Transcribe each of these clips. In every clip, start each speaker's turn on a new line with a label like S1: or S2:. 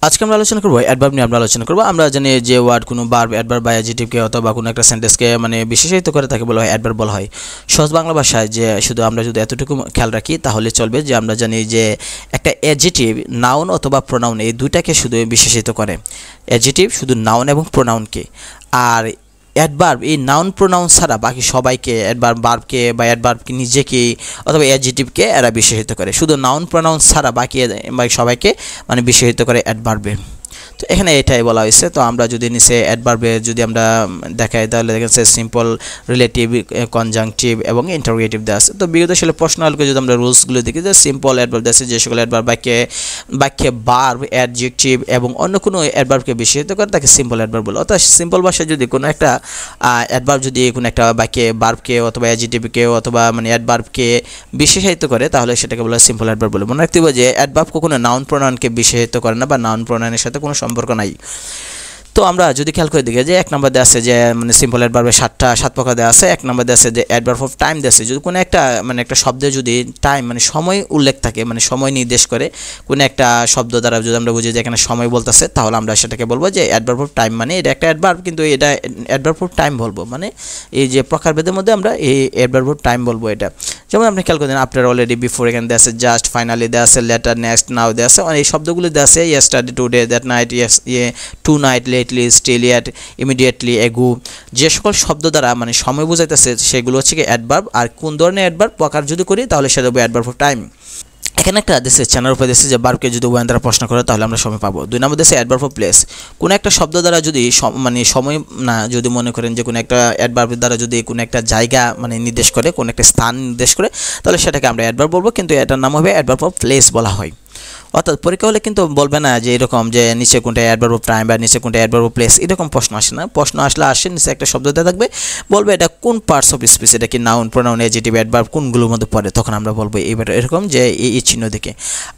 S1: আজকে আমরা আলোচনা করব অ্যাডভার্ব নিয়ে। আমরা আলোচনা করব, আমরা জানি যে ওয়ার্ড কোনো ভার্ব, অ্যাডভার্ব বা অ্যাডজেক্টিভকে অথবা কোনো একটা সেন্টেন্সকে মানে বিশেষায়িত করে তাকে বলা হয় অ্যাডভার্ব বলা হয়। সহজ বাংলা ভাষায় যে শুধু আমরা যদি এতটুকু খেয়াল রাখি তাহলে চলবে যে আমরা জানি যে একটা অ্যাডজেক্টিভ নাউন অথবা প্রোনাউন এই দুইটাকে শুধু বিশেষায়িত করে। অ্যাডজেক্টিভ শুধু নাউন এবং প্রোনাউনকে, আর অ্যাডভার্ব এই নাউন প্রোনাউন ছাড়া বাকি সবাইকে, অ্যাডভার্ব ভার্বকে বা অ্যাডভার্বকে নিজেকে অথবা অ্যাডজেক্টিভকে এরা বিশেষিত করে। শুধু নাউন প্রোনাউন ছাড়া বাকি সবাইকে মানে বিশেষিত করে অ্যাডভার্বে। তো এখানে এটাই বলা হয়েছে। তো আমরা যদি নিচে অ্যাডভার্বে যদি আমরা দেখাই তাহলে দেখেন সিম্পল, রিলেটিভ, কনজাংটিভ এবং ইন্টারোগেটিভ দেওয়া আছে। তো বিগত সালে প্রশ্নাবলীকে যদি আমরা রুলসগুলো দেখি যে সিম্পল অ্যাডভার্ব দেওয়া আছে, যে সকল অ্যাডভার্ব বাক্যে ভার্ব, অ্যাডজেক্টিভ এবং অন্য কোনো অ্যাডভার্বকে বিশেষিত করে তাকে সিম্পল অ্যাডভার্ব বলে। অর্থাৎ সিম্পল ভাষায় যদি কোনো একটা অ্যাডভার্ব যদি কোনো একটা বাক্যে ভার্বকে অথবা অ্যাডজেক্টিভকে অথবা মানে অ্যাডভার্বকে বিশেষায়িত করে তাহলে সেটাকে বলা হয় সিম্পল অ্যাডভার্ব বলে। মনে রাখতে হবে যে অ্যাডভার্ব কখনো নাউন প্রোনাউনকে বিশেষায়িত করে না বা নাউন প্রোনাউনের সাথে কোনো সম্পর্ক নাই। তো আমরা যদি খেয়াল করে দেখি যে এক নম্বর দেওয়া আছে যে মানে সিম্পল অ্যাডভার্বের সাত প্রকার দেওয়া আছে। এক নম্বর দেওয়া আছে যে অ্যাডভার্ব অফ টাইম দেওয়া আছে। যদি কোনো একটা মানে একটা শব্দে যদি টাইম মানে সময় উল্লেখ থাকে, মানে সময় নির্দেশ করে কোনো একটা শব্দ দ্বারা যদি আমরা বুঝি যে এখানে সময় বলতেছে, তাহলে আমরা সেটাকে বলবো যে অ্যাডভার্ব অফ টাইম, মানে এটা একটা অ্যাডভার্ব কিন্তু এটা অ্যাডভার্ব অফ টাইম বলবো। মানে এই যে প্রকারভেদের মধ্যে আমরা এই অ্যাডভার্ব অফ টাইম বলবো এটা। যেমন আপনি খেয়াল করেন আফটার, অলরেডি, বিফোর, এখানে দেওয়া আছে জাস্ট, ফাইনালি দেওয়া আছে লেটার, নেক্সট, নাও দেওয়া আছে। এই শব্দগুলো দেওয়া আছে yesterday, today, that night, tonight, lately, still, yet, immediately, ago. যে সকল শব্দ দ্বারা মানে সময় বোঝাইতেছে সেগুলো হচ্ছে কি অ্যাডভার্ব। আর কোন ধরনের অ্যাডভার্ব প্রকার যদি করি তাহলে সেটা হবে অ্যাডভার্ব অফ টাইম। এখানে একটা দেশে চ্যানেল উপরে দেশে যে ভার্বকে যদি ওয়ান দ্বারা প্রশ্ন করে তাহলে আমরা সময় পাবো। দুই নম্বর দেশে অ্যাডভার্ব অফ প্লেস। কোনো একটা শব্দ দ্বারা যদি মানে সময় না, যদি মনে করেন যে কোনো একটা অ্যাডভার্বের দ্বারা যদি কোনো একটা জায়গা মানে নির্দেশ করে, কোনো একটা স্থান নির্দেশ করে, তাহলে সেটাকে আমরা অ্যাডভার্ব বলবো, কিন্তু এটার নাম হবে অ্যাডভার্ব অফ প্লেস বলা হয়। অর্থাৎ পরীক্ষা হলে কিন্তু বলবে না যে এরকম যে নিচে কোনটা অ্যাডভার্ব অফ টাইম বা নিচে কোনটা অ্যাডভার্ব অফ প্লেস, এরকম প্রশ্ন আসে না। প্রশ্ন আসে নিচে একটা শব্দ দেওয়া থাকবে, বলবে এটা কোন পার্টস অফ স্পিচ, এটা কি নাউন, প্রোনাউন, অ্যাডজেক্টিভ, অ্যাডভার্ব কোনগুলোর মধ্যে পড়ে, তখন আমরা বলবো এরকম যে এই চিহ্ন দেখে।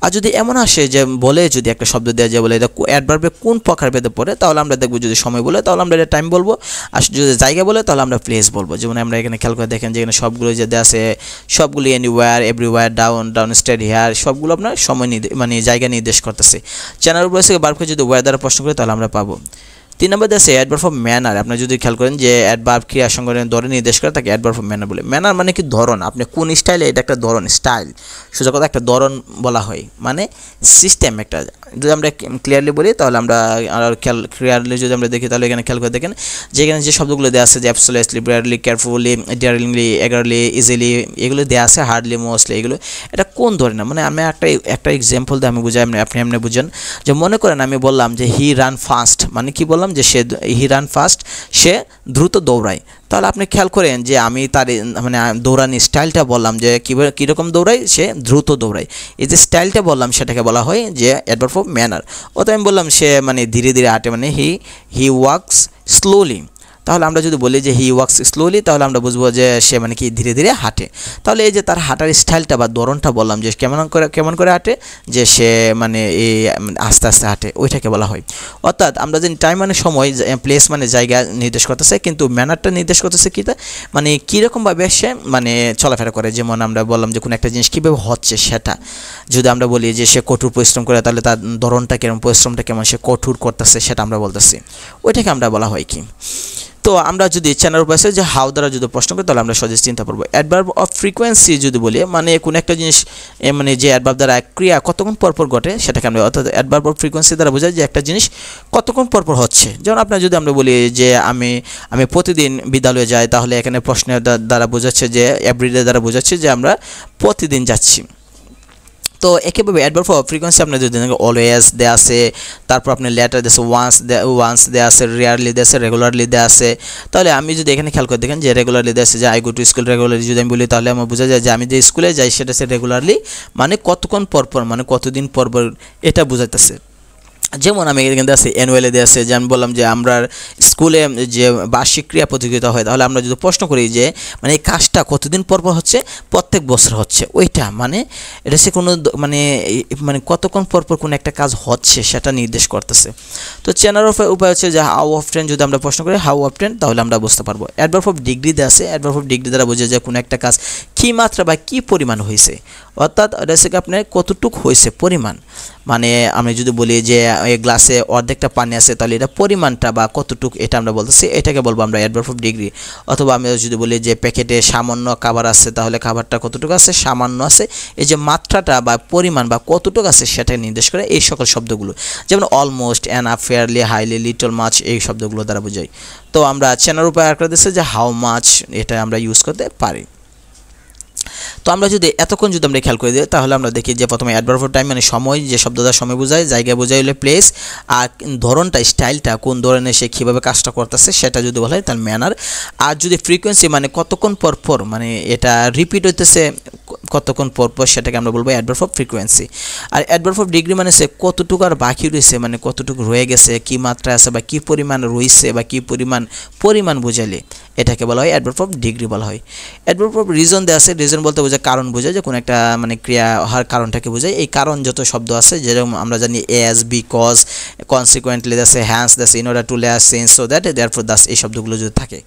S1: আর যদি এমন আসে যে বলে যদি একটা শব্দ দেওয়া যায় বলে এটা অ্যাডভার্বে কোন প্রকারভেদে পড়ে, তাহলে আমরা দেখবো যদি সময় বলে তাহলে আমরা এটা টাইম বলবো, আর যদি জায়গা বলে তাহলে আমরা প্লেস বলবো। যেমন আমরা এখানে খেয়াল করে দেখেন যে এখানে সবগুলো যে দেওয়া আছে সবগুলো anywhere, everywhere, downstairs, here, সবগুলো আপনার সময় মানে জায়গা নির্দেশ করতেছে। চ্যানেল উপরে ভার্বকে যদি ওয়্যার দ্বারা প্রশ্ন করি তাহলে আমরা পাবো। 3 নম্বর আছে অ্যাডভার্ব অফ ম্যানার। আপনি যদি খেয়াল করেন যে অ্যাডভার্ব ক্রিয়ার সঙ্গে ধরন নির্দেশ করে তাকে অ্যাডভার্ব অফ ম্যানার বলে। ম্যানার মানে কি ধরন, আপনি কোন স্টাইলে, এটা একটা ধরন, স্টাইল সোজা কথা একটা ধরন বলা হয়, মানে সিস্টেম একটা। যদি আমরা ক্লিয়ারলি বলি তাহলে আমরা ক্লিয়ারলি যদি আমরা দেখি তাহলে এখানে খেয়াল করে দেখেন যে এখানে যে শব্দগুলো দেওয়া আছে যে অ্যাবসোলিউটলি, ব্রেয়ারলি, কেয়ারফুলি, ডিয়ারিংলি, এগারলি, ইজিলি, এগুলো দেওয়া আছে, হার্ডলি, মোস্টলি, এগুলো এটা কোন ধরনের, মানে আমি একটা এক্সাম্পল দিয়ে আমি বুঝাই, আপনি এমনি বুঝেন। যে মনে করেন আমি বললাম যে হি রান ফাস্ট, মানে কি বললাম যে হি রান ফাস্ট, সে দ্রুত দৌড়ায়। তাহলে আপনি খেয়াল করেন যে আমি তার মানে দৌড়ানি স্টাইলটা বললাম যে কীরকম দৌড়ায়, সে দ্রুত দৌড়ায়। এই যে স্টাইলটা বললাম সেটাকে বলা হয় যে অ্যাডভার্ব অফ ম্যানার। অর্থাৎ আমি বললাম সে মানে ধীরে ধীরে হাঁটে, মানে হি ওয়াক্স স্লোলি। তাহলে আমরা যদি বলি যে হি ওয়াক্স স্লোলি তাহলে আমরা বুঝবো যে সে মানে কি ধীরে ধীরে হাঁটে। তাহলে এই যে তার হাঁটার স্টাইলটা বা ধরনটা বললাম যে কেমন করে হাঁটে, যে সে মানে এই আস্তে আস্তে হাঁটে, ওইটাকে বলা হয়। অর্থাৎ আমরা যে টাইম মানে সময়, প্লেস মানে জায়গা নির্দেশ করতেছে, কিন্তু ম্যানারটা নির্দেশ করতেছে কি, মানে কীরকমভাবে সে মানে চলাফেরা করে। যেমন আমরা বললাম যে কোনো একটা জিনিস কীভাবে হচ্ছে সেটা। যদি আমরা বলি যে সে কঠোর পরিশ্রম করে তাহলে তার ধরনটা কেমন, পরিশ্রমটা কেমন, সে কঠোর করতেছে সেটা আমরা বলতেছি, ওইটাকে আমরা বলা হয় কি। তো আমরা যদি চ্যানেল উপরে যে হাউ দ্বারা যদি প্রশ্ন করি তাহলে আমরা সহজে চিন্তা করবো। অ্যাডভার্ব অফ ফ্রিকোয়েন্সি যদি বলি, মানে কোনো একটা জিনিস মানে যে অ্যাডভার্ব দ্বারা ক্রিয়া কতক্ষণ পরপর ঘটে সেটাকে আমরা, অর্থাৎ অ্যাডভার্ব অফ ফ্রিকোয়েন্সি দ্বারা বোঝায় যে একটা জিনিস কতক্ষণ পরপর হচ্ছে। যেমন আপনার যদি আমরা বলি যে আমি প্রতিদিন বিদ্যালয়ে যাই, তাহলে এখানে প্রশ্নের দ্বারা বোঝাচ্ছে যে এভরিডে দ্বারা বোঝাচ্ছে যে আমরা প্রতিদিন যাচ্ছি। তো একইভাবে অ্যাডভার্ব অফ ফ্রিকোয়েন্সি আপনার যদি অলওয়েজ দেওয়া আছে, তারপর আপনার লেটার দেওয়া আছে, ওয়ান্স দেওয়া আছে, রেয়ারলি দেওয়া আছে, রেগুলারলি দেওয়া আছে। তাহলে আমি যদি এখানে খেয়াল করে দেখেন যে রেগুলারলি দেওয়া আছে যে I go to school regularly, যদি আমি বলি তাহলে আমার বোঝা যায় যে আমি যে স্কুলে যাই সেটা হচ্ছে রেগুলারলি, মানে কতক্ষণ পরপর, মানে কতদিন পরপর এটা বোঝাইতেছে। যেমন আমি এখানে আছে অ্যানুয়ালি দেওয়া আছে, যে আমি বললাম যে আমরা স্কুলে যে বার্ষিক ক্রিয়া প্রতিযোগিতা হয়, তাহলে আমরা যদি প্রশ্ন করি যে মানে এই কাজটা কতদিন পর হচ্ছে, প্রত্যেক বছর হচ্ছে, ওইটা মানে এটা সে কোনো মানে কতক্ষণ পরপর কোনো একটা কাজ হচ্ছে সেটা নির্দেশ করতেছে। তো চেনার উপায় হচ্ছে যে হাউ অফটেন, যদি আমরা প্রশ্ন করি হাউ অফটেন তাহলে আমরা বুঝতে পারবো। অ্যাডভার্ব অফ ডিগ্রি দেওয়া আছে, অ্যাডভার্ব অফ ডিগ্রি দ্বারা বোঝা যায় কোনো একটা কাজ কী মাত্রা বা কী পরিমাণ হয়েছে। অর্থাৎ এটা হচ্ছে কি আপনার কতটুক হয়েছে পরিমাণ, মানে আমি যদি বলি যে এই গ্লাসে অর্ধেকটা পানি আছে তাহলে এটা পরিমাণটা বা কতটুক এটা আমরা বলতেছি, এটাকে বলবো আমরা অ্যাডভার্ব অফ ডিগ্রি। অথবা আমি যদি বলি যে প্যাকেটে সামান্য খাবার আছে তাহলে খাবারটা কতটুকু আছে, সামান্য আছে, এই যে মাত্রাটা বা পরিমাণ বা কতটুকু আছে সেটা নির্দেশ করে এই সকল শব্দগুলো, যেমন almost, enough, fairly, highly, little, much, এই শব্দগুলো দ্বারা বোঝাই। তো আমরা চেনার উপায় আরেকটা দিচ্ছি যে হাউ মাচ, এটা আমরা ইউজ করতে পারি। তো আমরা যদি এতক্ষণ যদি আমরা খেয়াল করে দিই তাহলে আমরা দেখি যে প্রথমে অ্যাডভার্ব অফ টাইম মানে সময়, যে শব্দটা সময় বোঝায়, জায়গা বোঝায় হলে প্লেস, আর ধরনটা স্টাইলটা কোন ধরনের সে কীভাবে কাজটা করতেছে সেটা যদি বলা হয় তাহলে ম্যানার। আর যদি ফ্রিকোয়েন্সি মানে কতক্ষণ পর পর মানে এটা রিপিট হইতেছে কতক্ষণ পর পর সেটাকে আমরা বলবো অ্যাডভার্ব অফ ফ্রিকোয়েন্সি। আর অ্যাডভার্ব অফ ডিগ্রি মানে সে কতটুকু আর বাকি রয়েছে, মানে কতটুকু রয়ে গেছে, কী মাত্রা আছে বা কী পরিমাণ রয়েছে বা কী পরিমাণ বোঝালে এটাকে বলা হয় অ্যাডভার্ব অফ ডিগ্রি বলা হয়। অ্যাডভার্ব অফ রিজন দেওয়া আছে, রিজন বলতে বোঝায় কারণ বোঝায়, যে কোনো একটা মানে ক্রিয়া হওয়ার কারণটাকে বোঝায়। এই কারণ যত শব্দ আছে যেরকম আমরা জানি as, because, consequently, that's hence, that's in order to, lest, since, so that, therefore, thus, এই শব্দগুলো যদি থাকে।